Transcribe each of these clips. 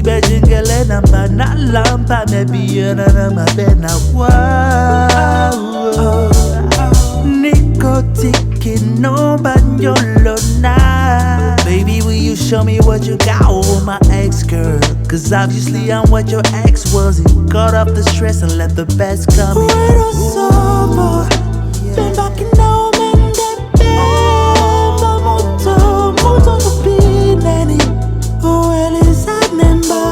Bejingele namba na lampa mebiana na mabena wow. Niko tiki no banyolo na. Baby, will you show me what you got on my ex girl? Cause obviously I'm what your ex wasn't. Cut off the stress and let the best come in. Fuero sobo, ven back in now, man, that beba muto, muto no pineni. Well, is that nemba?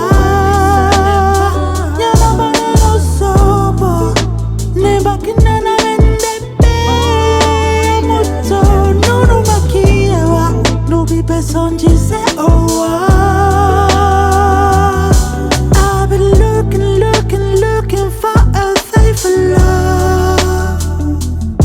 Yana banano sobo, ne back in na man, that beba muto, no no makiawa, no be pesonji se owa. I've been looking for a faithful love.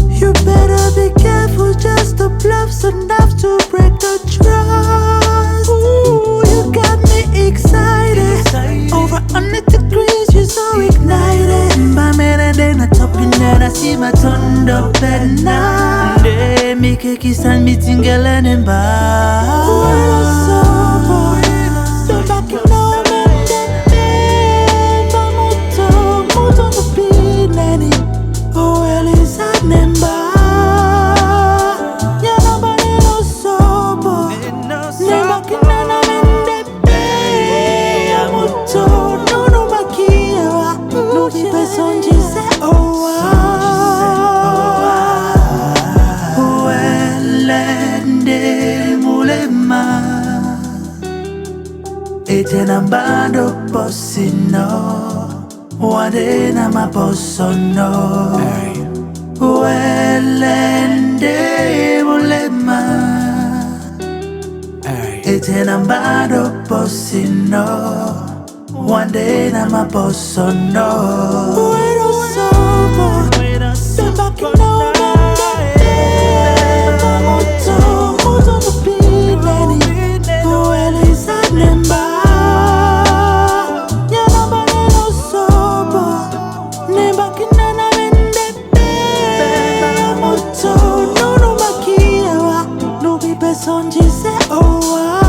You better be careful, just the bluffs enough to break the trust. Ooh, you got me excited. Over 100 degrees, you're so ignited. Mbamene de na topina na si matondo pena. De mi keki san mi tingele nemba. Fuero sobo, ven back in now, man, that beba muto, muto no pineni. Well, is that nemba? Yana banano sobo, ne back in na man, that beba muto, no no makiawa, no be pesonji se owa. Welende mulema Etena bando posino Wade na maposono Welende mulema Etena bando posino Wade na maposono Fuero sobo, ven back in now, man, that beba muto, muto no pineni. Well, is that nemba? Yana banano sobo, ne back in na man, that beba muto, no no makiawa, no be pesonji se owa.